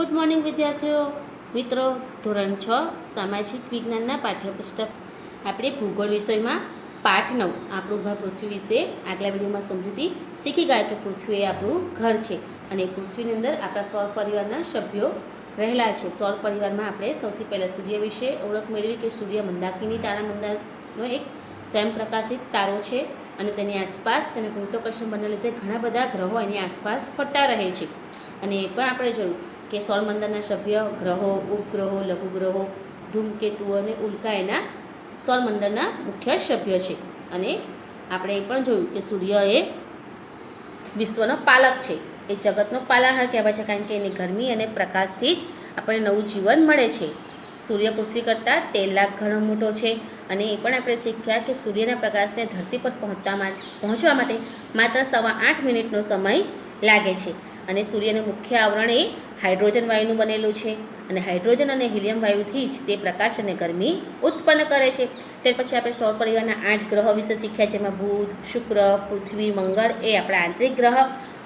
Good morning વિદ્યાર્થીઓ મિત્રો, ધોરણ 6 સામાજિક વિજ્ઞાનના પાઠ્યપુસ્તક આપણે ભૂગોળ વિષયમાં પાઠ 9 આપણું ઘર પૃથ્વી વિશે આગલા વિડીયોમાં સમજૂતી શીખી ગયા કે પૃથ્વી એ આપણું ઘર છે અને પૃથ્વીની અંદર આપણા સૌર પરિવારના સભ્યો રહેલા છે. સૌર પરિવારમાં આપણે સૌથી પહેલાં સૂર્ય વિશે ઓળખ મેળવી કે સૂર્ય મંદાકિની તારામંડળનો એક સ્વયંપ્રકાશિત તારો છે અને તેની આસપાસ તેને ગુરુત્વાકર્ષણ બળને લીધે ઘણા બધા ગ્રહો એની આસપાસ ફરતા રહે છે. અને એ પણ આપણે જોયું કે સૌરમંડળના સભ્ય ગ્રહો, ઉપગ્રહો, લઘુગ્રહો, ધૂમકેતુઓ અને ઉલ્કા એના સૌરમંડળના મુખ્ય સભ્ય છે. અને આપણે એ પણ જોયું કે સૂર્ય એ વિશ્વનો પાલક છે, એ જગતનો પાલનહાર કહેવાય છે, કારણ કે એની ગરમી અને પ્રકાશથી જ આપણને નવું જીવન મળે છે. સૂર્ય પૃથ્વી કરતાં 13 લાખ ગણો મોટો છે. અને એ પણ આપણે શીખ્યા કે સૂર્યના પ્રકાશને ધરતી પર પહોંચવા માટે માત્ર 8.25 મિનિટનો સમય લાગે છે. અને સૂર્યનું મુખ્ય આવરણ એ હાઇડ્રોજન વાયુનું બનેલું છે અને હાઇડ્રોજન અને હિલિયમ વાયુથી જ તે પ્રકાશ અને ગરમી ઉત્પન્ન કરે છે. ત્યાર પછી આપણે સૌર પરિવારના 8 ગ્રહો વિશે શીખ્યા, જેમાં બુધ, શુક્ર, પૃથ્વી, મંગળ એ આપણા આંતરિક ગ્રહ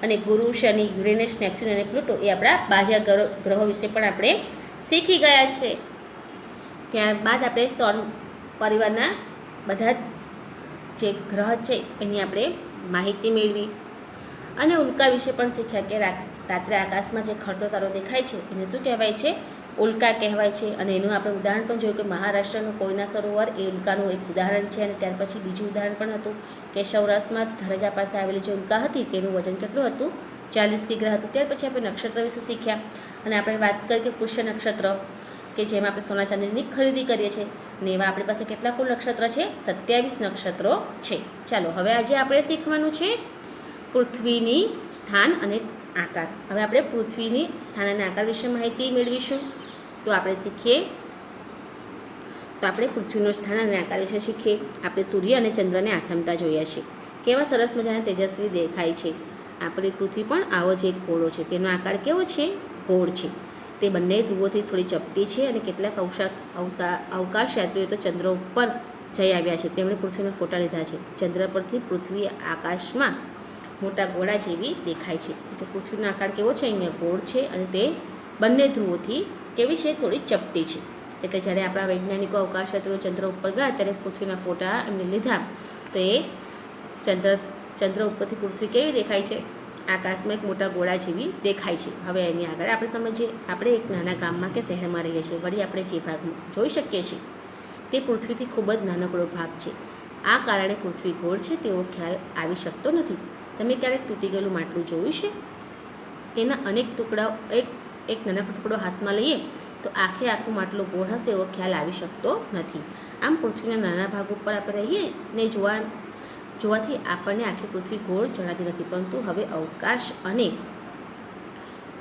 અને ગુરુ, શનિ, યુરેનસ, નેપચ્યુન અને પ્લુટો એ આપણા બાહ્ય ગ્રહો વિશે પણ આપણે શીખી ગયા છે. ત્યારબાદ આપણે સૌર પરિવારના બધા જે ગ્રહ છે એની આપણે માહિતી મેળવી અને ઉલ્કા વિશે પણ શીખ્યા કે રાત્રે આકાશમાં જે ખરતો તારો દેખાય છે એને શું કહેવાય છે? ઉલ્કા કહેવાય છે. અને એનું આપણે ઉદાહરણ પણ જોયું કે મહારાષ્ટ્રનું કોયના સરોવર એ ઉલ્કાનું એક ઉદાહરણ છે. અને ત્યાર પછી બીજું ઉદાહરણ પણ હતું કે સૌરાષ્ટ્રમાં ધરજા પાસે આવેલી જે ઉલ્કા હતી તેનું વજન કેટલું હતું? 40 કિગ્રા હતું. ત્યાર પછી આપણે નક્ષત્ર વિશે શીખ્યા અને આપણે વાત કરી કે પુષ્ય નક્ષત્ર કે જેમાં આપણે સોના ચાંદીની ખરીદી કરીએ છીએ અને એવા આપણી પાસે કેટલા કુલ નક્ષત્ર છે? 27 નક્ષત્રો છે. ચાલો હવે આજે આપણે શીખવાનું છે પૃથ્વીની સ્થાન અને આકાર. હવે આપણે પૃથ્વીની સ્થાન અને આકાર વિશે માહિતી મેળવીશું. તો આપણે શીખીએ તો આપણે પૃથ્વીનું સ્થાન અને આકાર વિશે શીખીએ. આપણે સૂર્ય અને ચંદ્રને આથમતા જોયા છે. કેવા સરસ મજાના તેજસ્વી દેખાય છે. આપણી પૃથ્વી પણ આવો જ એક ગોળો છે. તેનો આકાર કેવો છે? ગોળ છે. તે બંને ધ્રુવોથી થોડી ચપટી છે અને કેટલાક અવકાશયાત્રીઓ તો ચંદ્ર ઉપર જઈ આવ્યા છે. તેમણે પૃથ્વીના ફોટા લીધા છે. ચંદ્ર પરથી પૃથ્વી આકાશમાં મોટા ગોળા જેવી દેખાય છે. તો પૃથ્વીનો આકાર કેવો છે? અહીંયા ગોળ છે અને તે બંને ધ્રુવોથી કેવી છે? થોડી ચપટી છે. એટલે જ્યારે આપણા વૈજ્ઞાનિકો અવકાશયાત્રીઓ ચંદ્ર ઉપર ગયા ત્યારે પૃથ્વીના ફોટા એમને લીધા તો એ ચંદ્ર ઉપરથી પૃથ્વી કેવી દેખાય છે? આકાશમાં એક મોટા ગોળા જેવી દેખાય છે. હવે એની આગળ આપણે સમજીએ. આપણે એક નાના ગામમાં કે શહેરમાં રહીએ છીએ. વળી આપણે જે ભાગ જોઈ શકીએ છીએ તે પૃથ્વીથી ખૂબ જ નાનકડો ભાગ છે. આ કારણે પૃથ્વી ગોળ છે તેવો ખ્યાલ આવી શકતો નથી. તમે ક્યારેક તૂટી ગયેલું માટલું જોયું છે? તેના અનેક ટુકડાઓ એક નાનકડો ટુકડો હાથમાં લઈએ તો આખું માટલું ગોળ હશે એવો ખ્યાલ આવી શકતો નથી. આમ પૃથ્વીના નાના ભાગ ઉપર આપણે રહીએ ને જોવાથી આપણને આખી પૃથ્વી ગોળ જણાતી નથી. પરંતુ હવે અવકાશ અને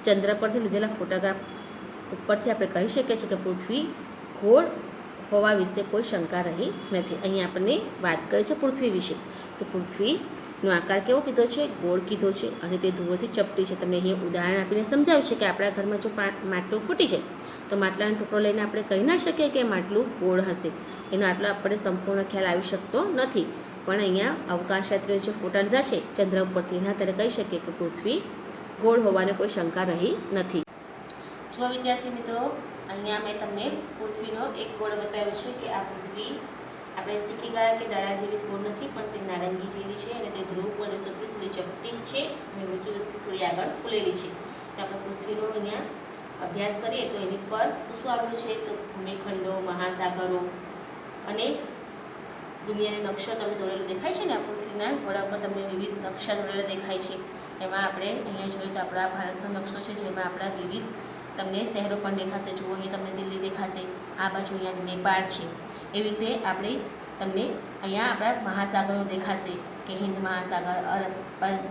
ચંદ્ર પરથી લીધેલા ફોટોગ્રાફ ઉપરથી આપણે કહી શકીએ છીએ કે પૃથ્વી ગોળ હોવા વિશે કોઈ શંકા રહી નથી. અહીંયા આપણને વાત કરી છે પૃથ્વી વિશે. તો પૃથ્વીનો આકાર કેવો કીધો છે? ગોળ કીધો છે અને તે ધ્રુવોથી ચપટી છે. તમને અહીંયા ઉદાહરણ આપીને સમજાવ્યું છે કે આપણા ઘરમાં જો માટલું ફૂટી જાય તો માટલાનો ટુકડો લઈને આપણે કહી ના શકીએ કે માટલું ગોળ હશે. એનો આટલો આપણને સંપૂર્ણ ખ્યાલ આવી શકતો નથી. પણ અહીંયા અવકાશયાત્રીઓ જે ફોટા લીધા છે ચંદ્ર ઉપરથી એના ત્યારે કહી શકીએ કે પૃથ્વી ગોળ હોવાને કોઈ શંકા રહી નથી. જો વિદ્યાર્થી મિત્રો, અહીંયા મેં તમને પૃથ્વીનો એક ગોળ બતાવ્યો છે કે આ પૃથ્વી આપણે શીખી ગયા કે દડા જેવી ગોળ નથી, પણ તે નારંગી જેવી છે અને તે ધ્રુવ પ્રદેશોથી થોડી ચપટી છે અને વિષુવવૃત્તથી થોડી આગળ ફૂલેલી છે. તો આપણે પૃથ્વીનો અહીંયા અભ્યાસ કરીએ તો એની પર શું આવેલું છે? તો ભૂમિખંડો, મહાસાગરો અને દુનિયાના નકશા તમને દોરેલો દેખાય છે ને. આ પૃથ્વીના ઘોડા પર તમને વિવિધ નકશા દોરેલા દેખાય છે. એમાં આપણે અહીંયા જોઈએ તો આપણા ભારતનો નકશો છે, જેમાં આપણા વિવિધ તમને શહેરો પણ દેખાશે. જુઓ, અહીંયા તમને દિલ્હી દેખાશે, આ બાજુ અહીંયા નેપાળ છે. એવી રીતે આપણે તમને અહીંયા આપણા મહાસાગરો દેખાશે કે હિન્દ મહાસાગર,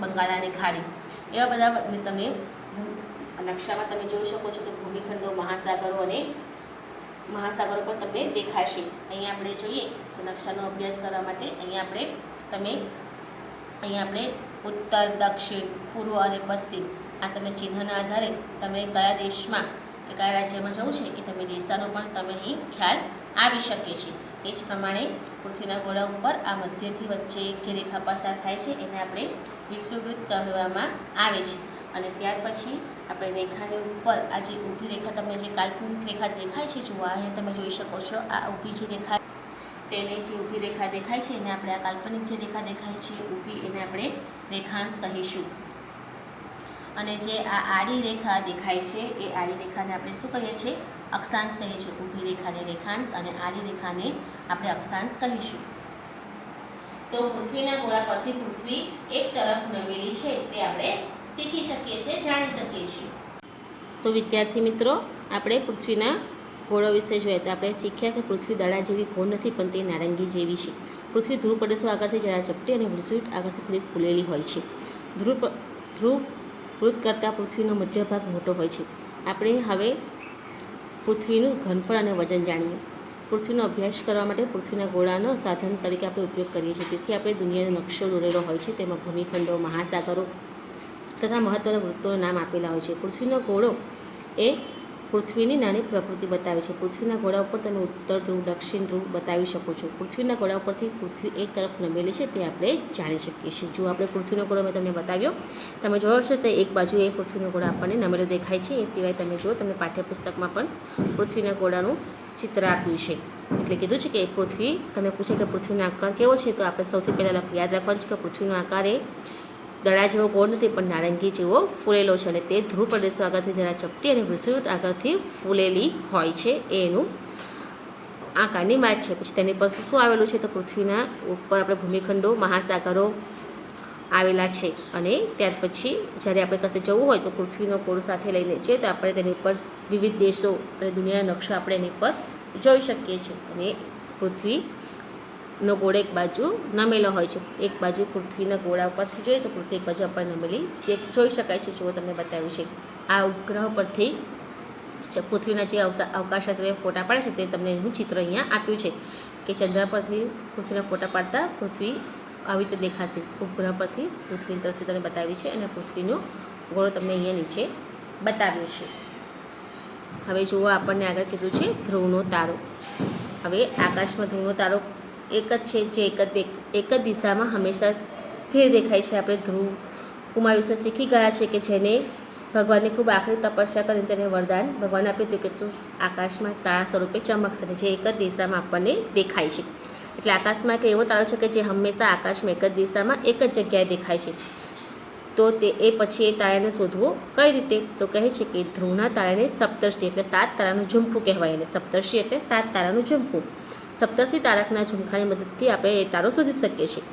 બંગાળાની ખાડી, એવા બધા તમને નકશામાં તમે જોઈ શકો છો કે ભૂમિખંડો, મહાસાગરો અને મહાસાગરો પણ તમને દેખાશે. અહીંયા આપણે જોઈએ તો નકશાનો અભ્યાસ કરવા માટે અહીંયા આપણે ઉત્તર, દક્ષિણ, પૂર્વ અને પશ્ચિમ આ તમે ચિહ્નના આધારે તમે કયા દેશમાં કે કયા રાજ્યમાં જવું છે એ તમે દિશાનો પણ તમે અહીં ખ્યાલ આવી શકે છે. એ જ પ્રમાણે પૃથ્વીના ગોળા ઉપર આ મધ્યથી વચ્ચે જે રેખા પસાર થાય છે એને આપણે વિષુવવૃત્ત કહેવામાં આવે છે. અને ત્યાર પછી આપણે રેખાની ઉપર આ જે ઊભી રેખા તમને જે કાલ્પનિક રેખા દેખાય છે, જુઓ અહીંયા તમે જોઈ શકો છો આ ઊભી જે રેખા તેને જે ઊભી રેખા દેખાય છે એને આપણે આ કાલ્પનિક જે રેખા દેખાય છે ઊભી એને આપણે રેખાંશ કહીશું. અને જે આ આડી રેખા દેખાય છે એ આડી રેખાને આપણે શું કહીએ છીએ? અક્ષાંશ કહીએ છીએ. ઊભી રેખાને રેખાંશ અને આડી રેખાને આપણે અક્ષાંશ કહીશું. તો પૃથ્વીના ગોળા પરથી પૃથ્વી એક તરફ નમેલી છે તે આપણે શીખી શકીએ છીએ, જાણી શકીએ છીએ. તો વિદ્યાર્થી મિત્રો, આપણે પૃથ્વીના ગોળો વિશે જોઈએ તો આપણે શીખ્યા કે પૃથ્વી દડા જેવી ગોળ નથી, પણ તે નારંગી જેવી છે. પૃથ્વી ધ્રુવ પ્રદેશો આગળથી જરા ચપટી અને વિષુવવૃત્ત આગળથી થોડી ફૂલેલી હોય છે. ધ્રુવ વૃત્ત કરતાં પૃથ્વીનો મધ્ય ભાગ મોટો હોય છે. આપણે હવે પૃથ્વીનું ઘનફળ અને વજન જાણીએ. પૃથ્વીનો અભ્યાસ કરવા માટે પૃથ્વીના ગોળાનો સાધન તરીકે આપણે ઉપયોગ કરીએ છીએ. તેથી આપણે દુનિયાનો નકશો દોરેલો હોય છે, તેમાં ભૂમિખંડો, મહાસાગરો તથા મહત્ત્વના વૃત્તોના નામ આપેલા હોય છે. પૃથ્વીનો ગોળો એ પૃથ્વીની નાની પ્રકૃતિ બતાવે છે. પૃથ્વીના ગોળા ઉપર તમે ઉત્તર ધ્રુવ, દક્ષિણ ધ્રુવ બતાવી શકો છો. પૃથ્વીના ગોળા ઉપરથી પૃથ્વી એક તરફ નમેલી છે તે આપણે જાણી શકીએ છીએ. જો આપણે પૃથ્વીનો ગોળો મેં તમને બતાવ્યો, તમે જોયો હશે તો એક બાજુ એ પૃથ્વીનો ગોળો આપણને નમેલો દેખાય છે. એ સિવાય તમે જુઓ, તમને પાઠ્યપુસ્તકમાં પણ પૃથ્વીના ગોળાનું ચિત્ર આપ્યું છે. એટલે કીધું છે કે પૃથ્વી, તમે પૂછે કે પૃથ્વીનો આકાર કેવો છે, તો આપણે સૌથી પહેલાં યાદ રાખવાનું છે કે પૃથ્વીનો આકાર એ દડા જેવો ગોળ નથી, પણ નારંગી જેવો ફૂલેલો છે. અને તે ધ્રુવ પ્રદેશો આગળથી જરા ચપટી અને વિષુવવૃત્ત આગળથી ફૂલેલી હોય છે. એ એનું આકારની વાત છે. પછી તેની પર શું આવેલું છે? તો પૃથ્વીના ઉપર આપણે ભૂમિખંડો, મહાસાગરો આવેલા છે. અને ત્યાર પછી જ્યારે આપણે કશે જવું હોય તો પૃથ્વીનો ગોળ સાથે લઈને જઈએ તો આપણે તેની ઉપર વિવિધ દેશો અને દુનિયાનો નકશો આપણે એની પર જોઈ શકીએ છીએ. અને પૃથ્વીનો ગોળ એક બાજુ નમેલો હોય છે. એક બાજુ પૃથ્વીના ગોળા ઉપરથી જોઈએ તો પૃથ્વી એક બાજુ આપણે નમેલી તે જોઈ શકાય છે. જો તમને બતાવ્યું છે આ ઉપગ્રહ પરથી પૃથ્વીના જે અવકાશયાત્રીઓ ફોટા પાડે છે તે તમને એનું ચિત્ર અહીંયા આપ્યું છે કે ચંદ્ર પરથી પૃથ્વીના ફોટા પાડતા પૃથ્વી આવી રીતે દેખાશે. ઉપગ્રહ પરથી પૃથ્વીની દ્રશ્ય તમને બતાવી છે અને પૃથ્વીનો ગોળો તમને અહીંયા નીચે બતાવ્યો છે. હવે જુઓ, આપણને આગળ કીધું છે ધ્રુવનો તારો. હવે આકાશમાં ધ્રુવનો તારો એક જ છે જે એક જ દિશામાં હંમેશા સ્થિર દેખાય છે. આપણે ધ્રુવ કુમાર વિશે શીખી ગયા છે કે જેને ભગવાનની ખૂબ આખરી તપસ્યા કરીને તેને વરદાન ભગવાન આપ્યું હતું કે તું આકાશમાં તારા સ્વરૂપે ચમકશે, જે એક જ દિશામાં આપણને દેખાય છે. એટલે આકાશમાં એક એવો તારો છે કે જે હંમેશા આકાશમાં એક જ દિશામાં એક જ જગ્યાએ દેખાય છે. તો એ પછી એ તારાને શોધવો કઈ રીતે? તો કહે છે કે ધ્રુવના તારાને સપ્તર્ષિ એટલે 7 તારાનું ઝુમખું કહેવાય. એને સપ્તર્ષિ એટલે 7 તારાનું ઝુમખું. સપ્તર્ષિ તારકના ઝુમખાની મદદથી આપણે એ તારો શોધી શકીએ છીએ.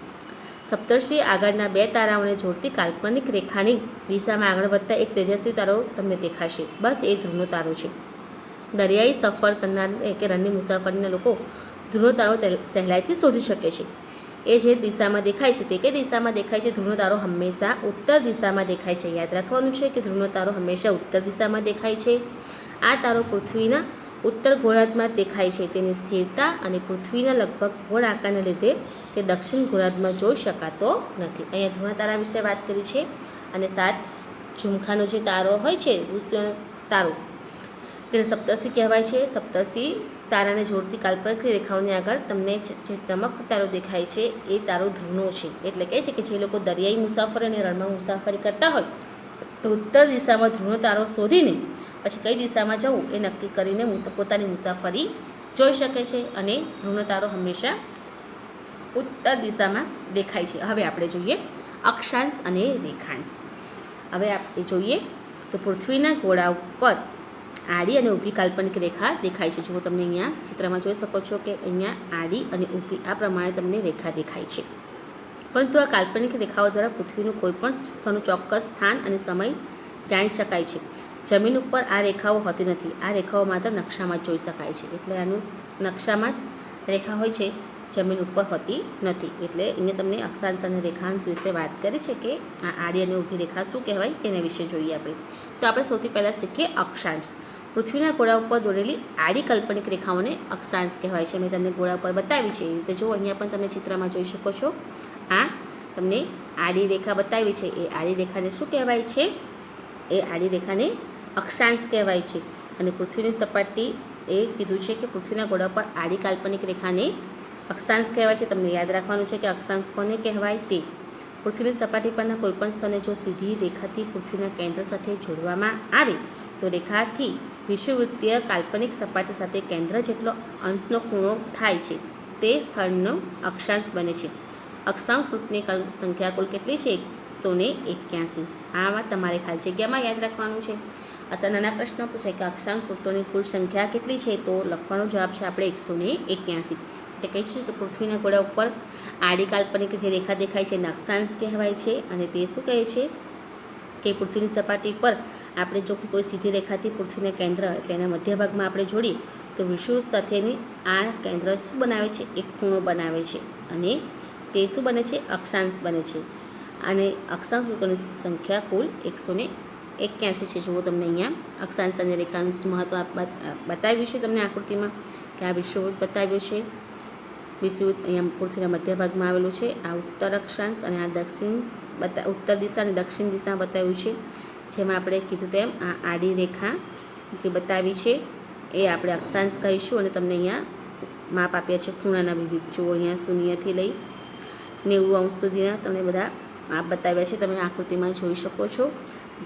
સપ્તર્ષિ આગળના 2 તારાઓને જોડતી કાલ્પનિક રેખાની દિશામાં આગળ વધતા એક તેજસ્વી તારો તમને દેખાશે. બસ એ ધ્રુવનો તારો છે. દરિયાઈ સફર કરનાર કે રનની મુસાફરીના લોકો ધ્રુવનો તારો સહેલાઈથી શોધી શકે છે. એ જે દિશામાં દેખાય છે તે કઈ દિશામાં દેખાય છે? ધ્રુવનો તારો હંમેશા ઉત્તર દિશામાં દેખાય છે. યાદ રાખવાનું છે કે ધ્રુવનો તારો હંમેશા ઉત્તર દિશામાં દેખાય છે. આ તારો પૃથ્વીના ઉત્તર ગોળાર્ધમાં દેખાય છે. તેની સ્થિરતા અને પૃથ્વીના લગભગ ગોળ આકારને લીધે તે દક્ષિણ ગોળાર્ધમાં જોઈ શકાતો નથી. અહીંયા ધ્રુવના તારા વિશે વાત કરી છે. અને 7 ઝુમખાનો જે તારો હોય છે, ઋષિઓનો તારો, તેને સપ્તર્ષિ કહેવાય છે. સપ્તર્ષિ તારાને જોડતી કાલ્પનિક રેખાઓની આગળ તમને જે ચમકતો તારો દેખાય છે એ તારો ધ્રુવનો છે. એટલે કહે છે કે જે લોકો દરિયાઈ મુસાફરી અને રણમાં મુસાફરી કરતા હોય તો ઉત્તર દિશામાં ધ્રુવનો તારો શોધીને પછી કઈ દિશામાં જવું એ નક્કી કરીને પોતાની મુસાફરી જોઈ શકે છે. અને ધ્રુવનો તારો હંમેશા ઉત્તર દિશામાં દેખાય છે. હવે આપણે જોઈએ અક્ષાંશ અને રેખાંશ. હવે આપણે જોઈએ તો પૃથ્વીના ગોળા ઉપર આડી અને ઊભી કાલ્પનિક રેખા દેખાય છે. જો તમને અહીંયા ચિત્રમાં જોઈ શકો છો કે અહીંયા આડી અને ઊભી આ પ્રમાણે તમને રેખા દેખાય છે. પરંતુ આ કાલ્પનિક રેખાઓ દ્વારા પૃથ્વીનું કોઈપણ સ્થળનું ચોક્કસ સ્થાન અને સમય જાણી શકાય છે. જમીન ઉપર આ રેખાઓ હોતી નથી. આ રેખાઓ માત્ર નકશામાં જ જોઈ શકાય છે. એટલે આનું નકશામાં જ રેખા હોય છે, જમીન ઉપર હોતી નથી. એટલે અહીંયા તમને અક્ષાંશ અને રેખાંશ વિશે વાત કરી છે કે આ આડી અને ઊભી રેખા શું કહેવાય તેના વિશે જોઈએ આપણે. તો આપણે સૌથી પહેલાં શીખીએ અક્ષાંશ. પૃથ્વીના ગોળા ઉપર દોરેલી આડી કાલ્પનિક રેખાઓને અક્ષાંશ કહેવાય છે. મેં તમને ગોળા ઉપર બતાવી છે એ રીતે જો અહીંયા પણ તમે ચિત્રમાં જોઈ શકો છો. આ તમને આડી રેખા બતાવી છે. એ આડી રેખાને શું કહેવાય છે? એ આડી રેખાને અક્ષાંશ કહેવાય છે. અને પૃથ્વીની સપાટી એ કીધું છે કે પૃથ્વીના ગોળા પર આડી કાલ્પનિક રેખાને અક્ષાંશ કહેવાય છે. તમને યાદ રાખવાનું છે કે અક્ષાંશ કોને કહેવાય તે. પૃથ્વીની સપાટી પરના કોઈપણ સ્થળને જો સીધી રેખાથી પૃથ્વીના કેન્દ્ર સાથે જોડવામાં આવે તો રેખાથી વિષુવવૃત્તીય કાલ્પનિક સપાટી સાથે કેન્દ્ર જેટલો અંશનો ખૂણો થાય છે તે સ્થળનો અક્ષાંશ બને છે. અક્ષાંશ વૃત્તની સંખ્યા કુલ કેટલી છે? 181. આમાં તમારે ખાલી જગ્યામાં યાદ રાખવાનું છે. અત્યારે નાના પ્રશ્નો પૂછાય કે અક્ષાંશ વૃત્તોની કુલ સંખ્યા કેટલી છે, તો લખવાનો જવાબ છે આપણે 181. એટલે કહે છે કે પૃથ્વીના ગોળા ઉપર આડી કાલ્પનિક જે રેખા દેખાય છે એને અક્ષાંશ કહેવાય છે. અને તે શું કહે છે કે પૃથ્વીની સપાટી પર આપણે જો કોઈ સીધી રેખાથી પૃથ્વીના કેન્દ્ર એટલે એના મધ્ય ભાગમાં આપણે જોડીએ તો વિષુવવૃત્ત સાથેની આ કેન્દ્ર શું બનાવે છે? એક ખૂણો બનાવે છે અને તે શું બને છે? અક્ષાંશ બને છે. અને અક્ષાંશ વૃત્તોની સંખ્યા કુલ 181 છે. જુઓ તમને અહીંયા અક્ષાંશ અને રેખાંશનું મહત્ત્વ બતાવ્યું છે તમને આકૃતિમાં કે આ વિષુવવૃત્ત બતાવ્યું છે. વિષુવવૃત્ત અહીંયા પૃથ્વીના મધ્ય ભાગમાં આવેલું છે. આ ઉત્તર અક્ષાંશ અને આ ઉત્તર દિશા અને દક્ષિણ દિશા બતાવ્યું છે. જેમાં આપણે કીધું તેમ આ આડી રેખા જે બતાવી છે એ આપણે અક્ષાંશ કહીશું. અને તમને અહીંયા માપ આપ્યા છે ખૂણાના વિવિધ. જુઓ અહીંયા 0થી લઈ 90 અંશ સુધીના તમને બધા માપ બતાવ્યા છે. તમે આકૃતિમાં જોઈ શકો છો.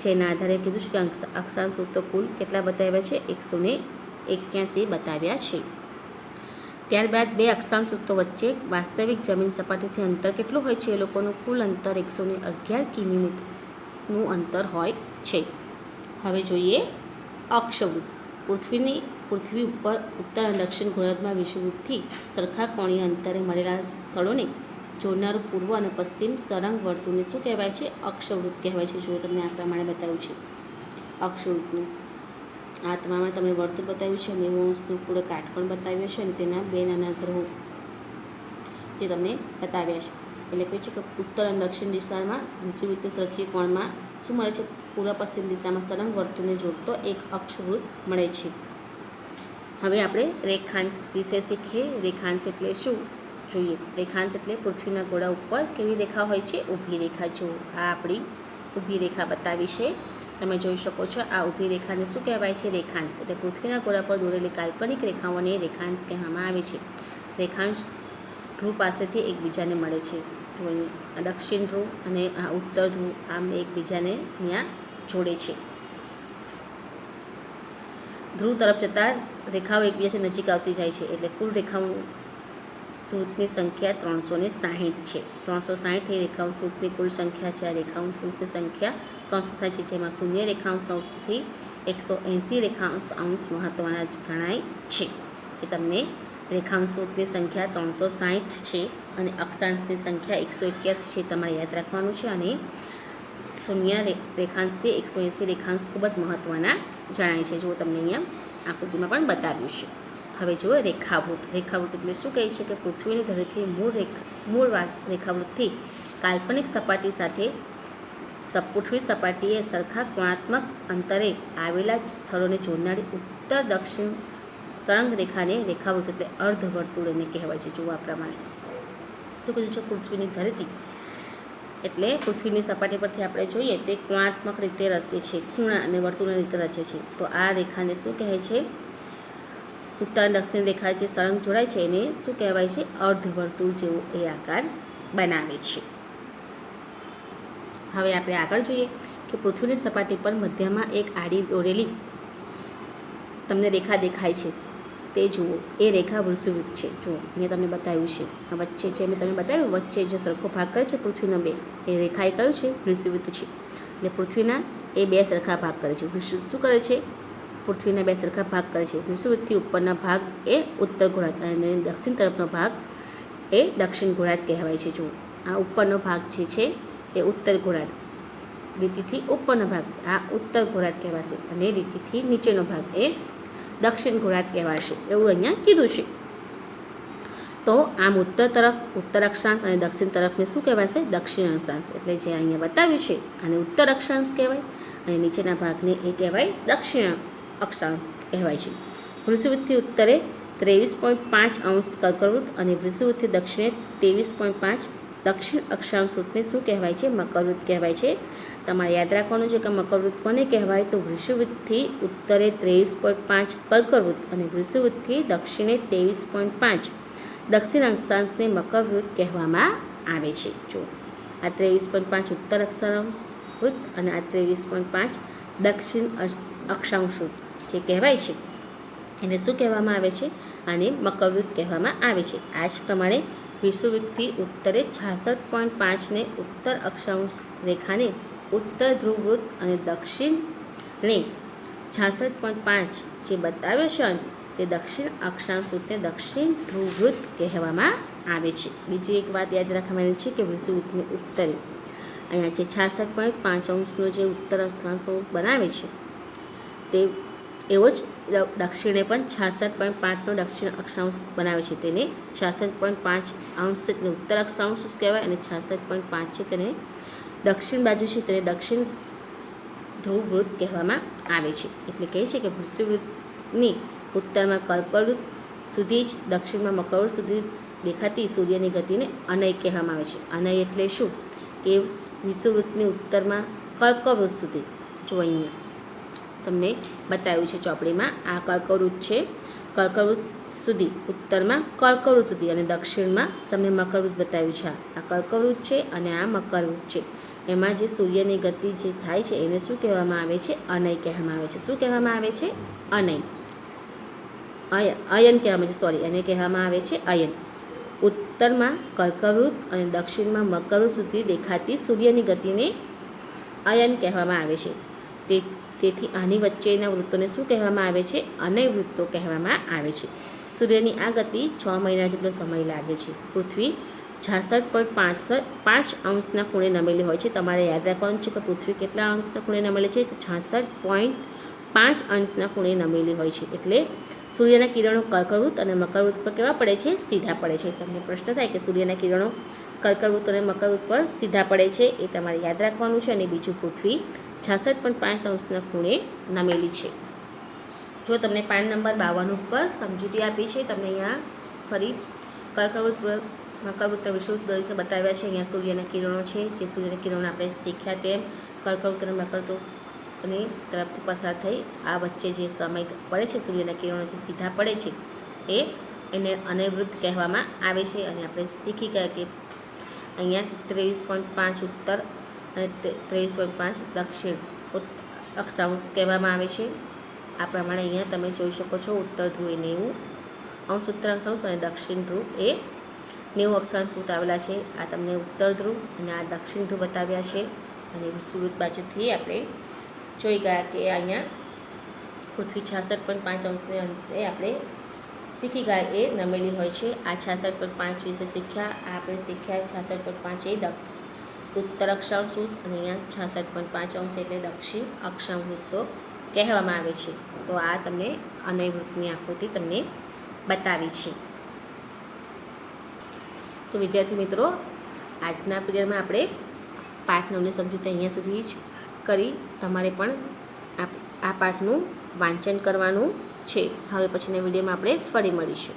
જેના આધારે કીધું છે કે અક્ષાંશ વૃત્તો કુલ કેટલા બતાવ્યા છે? 181 બતાવ્યા છે. ત્યારબાદ બે અક્ષાંશ વૃત્તો વચ્ચે વાસ્તવિક જમીન સપાટીથી અંતર કેટલું હોય છે? એ લોકોનું કુલ અંતર 111 કિલોમીટરનું અંતર હોય છે. હવે જોઈએ અક્ષવૃત્ત. પૃથ્વી ઉપર ઉત્તર અને દક્ષિણ ગોળાર્ધમાં વિષુવવૃત્તથી સરખા કોણીય અંતરે મળેલા સ્થળોને જોડનારું પૂર્વ અને પશ્ચિમ સળંગ વર્તુળને શું કહેવાય છે? અક્ષવૃત્ત કહેવાય છે. જો તમને આ પ્રમાણે બતાવ્યું છે અક્ષવૃત્તનું. આ તમામાં તમને વર્તુળ બતાવ્યું છે, 90 અંશનું પૂરો કાટકોણ બતાવ્યો છે અને તેના બે નાના ગ્રહો જે તમને બતાવ્યા છે. એટલે કહે છે કે ઉત્તર અને દક્ષિણ દિશામાં વિષુવવૃત્તની સરખી કોણમાં શું મળે છે? પૂર્વ પશ્ચિમ દિશામાં સળંગ વર્તુળને જોડતો એક અક્ષવૃત્ત મળે છે. હવે આપણે રેખાંશ વિશે શીખીએ. રેખાંશ એટલે શું જોઈએ? રેખાંશ એટલે પૃથ્વીના ગોળા ઉપર કેવી રેખા હોય છે? ઊભી રેખા. જો આ આપણી ઊભી રેખા બતાવી છે, તમે જોઈ શકો છો. આ ઊભી રેખાને શું કહેવાય છે? રેખાંશ. એટલે પૃથ્વીના ગોળા પર દોરેલી કાલ્પનિક રેખાઓને રેખાંશ કહેવામાં આવે છે. રેખાંશ ધ્રુવ પાસેથી એકબીજાને મળે છે. જો અહીંયા દક્ષિણ ધ્રુવ અને આ ઉત્તર ધ્રુવ આમ એકબીજાને અહીંયા જોડે છે. ધ્રુવ તરફ જતા રેખાઓ એકબીજાથી નજીક આવતી જાય છે. એટલે કુલ રેખાઓ વૃત્તની સંખ્યા 360 છે. 360 એ રેખાંશ વૃત્તની કુલ સંખ્યા છે. આ રેખાંશ વૃત્તની સંખ્યા 360 છે, જેમાં શૂન્ય રેખાંશ અંશથી 180 રેખાંશ અંશ મહત્ત્વના ગણાય છે. કે તમને રેખાંશ વૃત્તની સંખ્યા 360 છે અને અક્ષાંશની સંખ્યા 181 છે. તમારે યાદ રાખવાનું છે. અને શૂન્ય રેખાંશથી 180 રેખાંશ ખૂબ જ મહત્ત્વના જણાય છે. જો તમને અહીંયા આકૃતિમાં પણ બતાવ્યું છે. હવે જુઓ રેખાવૃત્ત. રેખાવૃત્ત એટલે શું કહે છે કે પૃથ્વીની ધરીથી મૂળ રેખાવૃત્તથી કાલ્પનિક સપાટી સાથે પૃથ્વી સપાટીએ સરખા કોણાત્મક અંતરે આવેલા સ્થળોને જોડનારી ઉત્તર દક્ષિણ સળંગ રેખાને રેખાવૃત્ત એટલે અર્ધવર્તુળ એને કહેવાય છે. જુઓ આ પ્રમાણે શું કીધું છે? પૃથ્વીની ધરીથી એટલે પૃથ્વીની સપાટી પરથી આપણે જોઈએ તે કોણાત્મક રીતે રચે છે, ખૂણા અને વર્તુળની રીતે રચે છે. તો આ રેખાને શું કહે છે? ઉત્તર અને દક્ષિણ રેખા જે સળંગ જોડાય છે એને શું કહેવાય છે? અર્ધવર્તુળ જેવો એ આકાર બનાવે છે. હવે આપણે આગળ જોઈએ કે પૃથ્વીની સપાટી પર મધ્યમાં એક આડી દોરેલી તમને રેખા દેખાય છે. તે જુઓ, એ રેખા વિષુવવૃત્ત છે. જુઓ અહીંયા તમને બતાવ્યું છે. આ વચ્ચે જે મેં તમને બતાવ્યું વચ્ચે જે સરખો ભાગ કરે છે પૃથ્વીનો બે, એ રેખા એ કયું છે? વિષુવવૃત્ત છે. એટલે પૃથ્વીના એ બે સરખા ભાગ કરે છે. વિષુવવૃત્ત શું કરે છે? પૃથ્વીના બે સરખા ભાગ કરે છે. વિષુવવૃત્તથી ઉપરના ભાગ એ ઉત્તર ગોળાર્ધ અને દક્ષિણ તરફનો ભાગ એ દક્ષિણ ગોળાર્ધ કહેવાય છે. જુઓ આ ઉપરનો ભાગ જે છે એ ઉત્તર ગોળાર્ધ, લીટીથી ઉપરનો ભાગ આ ઉત્તર ગોળાર્ધ કહેવાશે અને લીટીથી નીચેનો ભાગ એ દક્ષિણ ગોળાર્ધ કહેવાશે. એવું અહીંયા કીધું છે. તો આમ ઉત્તર તરફ ઉત્તર અક્ષાંશ અને દક્ષિણ તરફને શું કહેવાશે? દક્ષિણ અક્ષાંશ. એટલે જે અહીંયા બતાવ્યું છે આને ઉત્તર અક્ષાંશ કહેવાય અને નીચેના ભાગને એ કહેવાય દક્ષિણ અક્ષાંશ કહેવાય છે. વિષુવવૃત્તથી ઉત્તરે 23.5 અંશ કર્કવૃત્ત અને વિષુવવૃત્તથી દક્ષિણે 23.5 દક્ષિણ અક્ષાંશ વૃત્તને શું કહેવાય છે? મકરવૃત્ત કહેવાય છે. તમારે યાદ રાખવાનું છે કે મકરવૃત્ત કોને કહેવાય? તો વિષુવવૃત્તથી ઉત્તરે 23.5 કર્કવૃત્ત અને વિષુવવૃત્તથી દક્ષિણે 23.5 દક્ષિણ અક્ષાંશને મકરવૃત્ત કહેવામાં આવે છે. જો આ 23.5 ઉત્તર અક્ષાંશ વૃત્ત અને આ 23.5 દક્ષિણ અક્ષાંશ વૃત્ત જે કહેવાય છે એને શું કહેવામાં આવે છે? આને મકરવૃત્ત કહેવામાં આવે છે. આ જ પ્રમાણે વિષુવવૃત્તથી ઉત્તરે 66.5ને ઉત્તર અક્ષાંશ રેખાને ઉત્તર ધ્રુવવૃત્ત અને દક્ષિણે 66.5 જે બતાવ્યો છે અંશ તે દક્ષિણ અક્ષાંશ વૃત્તને દક્ષિણ ધ્રુવવૃત્ત કહેવામાં આવે છે. બીજી એક વાત યાદ રાખવાની છે કે વિષુવવૃત્તની ઉત્તરે અહીંયા જે 66.5 અંશનો જે ઉત્તર અક્ષાંશ બનાવે છે તે એવો જ દક્ષિણે પણ 66.5નો દક્ષિણ અક્ષાંશ બનાવે છે. તેને 66.5 અંશ એટલે ઉત્તર અક્ષાંશ કહેવાય અને 66.5 છે તેને દક્ષિણ બાજુ છે તેને દક્ષિણ ધ્રુવવૃત્ત કહેવામાં આવે છે. એટલે કહે છે કે વિષુવવૃત્તની ઉત્તરમાં કર્કવૃત્ત સુધી જ દક્ષિણમાં મકરવૃત્ત સુધી દેખાતી સૂર્યની ગતિને અનય કહેવામાં આવે છે. અનય એટલે શું? કે વિષુવવૃત્તની ઉત્તરમાં કર્કવૃત્ત સુધી, જો અહીંયા તમને બતાવ્યું છે ચોપડીમાં, આ કર્કવૃત્ત છે. કર્કવૃત્ત સુધી ઉત્તરમાં કર્કવૃત્ત સુધી અને દક્ષિણમાં તમને મકરવૃત્ત બતાવ્યું છે. આ કર્કવૃત્ત છે અને આ મકરવૃત્ત છે. એમાં જે સૂર્યની ગતિ જે થાય છે એને શું કહેવામાં આવે છે? અનય કહેવામાં આવે છે. શું કહેવામાં આવે છે? અનય. અયન કહેવામાં આવે છે, એને કહેવામાં આવે છે અયન. ઉત્તરમાં કર્કવૃત્ત અને દક્ષિણમાં મકરવૃત્ત સુધી દેખાતી સૂર્યની ગતિને અયન કહેવામાં આવે છે. તેથી આની વચ્ચેના વૃત્તોને શું કહેવામાં આવે છે? અનય વૃત્તો કહેવામાં આવે છે. સૂર્યની આ ગતિ 6 મહિના જેટલો સમય લાગે છે. પૃથ્વી 66.5 અંશના ખૂણે નમેલી હોય છે. તમારે યાદ રાખવાનું છે કે પૃથ્વી કેટલા અંશના ખૂણે નમેલી છે? 66.5 અંશના ખૂણે નમેલી હોય છે. એટલે સૂર્યના કિરણો કર્કવૃત્ત અને મકરવૃત્ત પર કેવા પડે છે? સીધા પડે છે. તમને પ્રશ્ન થાય કે સૂર્યના કિરણો કર્કવૃત્ત અને મકરવૃત્ત પર સીધા પડે છે, એ તમારે યાદ રાખવાનું છે. અને બીજું, પૃથ્વી 66.5 અંશના ખૂણે નમેલી છે. જો તમને પાન નંબર 52 ઉપર સમજૂતી આપી છે, તમને અહીંયા ફરી કર્કવૃત્ત મકરવૃત્ત વિષુવવૃત્ત તરીકે બતાવ્યા છે. અહીંયા સૂર્યના કિરણો છે, જે સૂર્યના કિરણો આપણે શીખ્યા તેમ કર્કવૃત્ત અને મકરવૃત્તની તરફથી પસાર થઈ આ વચ્ચે જે સમય પડે છે, સૂર્યના કિરણો જે સીધા પડે છે એને અનયવૃત્ત કહેવામાં આવે છે. અને આપણે શીખી ગયા કે અહીંયા 23.5 ઉત્તર અને 23.5 દક્ષિણ અક્ષાંશ કહેવામાં આવે છે. આ પ્રમાણે અહીંયા તમે જોઈ શકો છો, ઉત્તર ધ્રુવ એ 90 અંશ ઉત્તર અક્ષાંશ અને દક્ષિણ ધ્રુવ એ 90 અક્ષાંશ બતાવેલા છે. આ તમને ઉત્તર ધ્રુવ અને આ દક્ષિણ ધ્રુવ બતાવ્યા છે. અને વિષુવવૃત્ત બાજુથી આપણે જોઈ ગયા કે અહીંયા પૃથ્વી 66.5 અંશે આપણે શીખી ગયા એ નમેલી હોય છે. આ 66.5 વિશે શીખ્યા. આ આપણે શીખ્યા 66.5 એ ઉત્તર અક્ષાંશ અને અહીંયા 66.5 અંશ એટલે દક્ષિણ અક્ષાંશ વૃત્તો કહેવામાં આવે છે. તો આ તમને અનય વૃત્તની આકૃતિ તમને બતાવી છે. તો વિદ્યાર્થી મિત્રો, આજના પીરિયડમાં આપણે પાઠ 9ની સમજૂતી અહીંયા સુધી જ કરી. તમારે પણ આ પાઠનું વાંચન કરવાનું છે. હવે પછીના વિડીયોમાં આપણે ફરી મળીશું.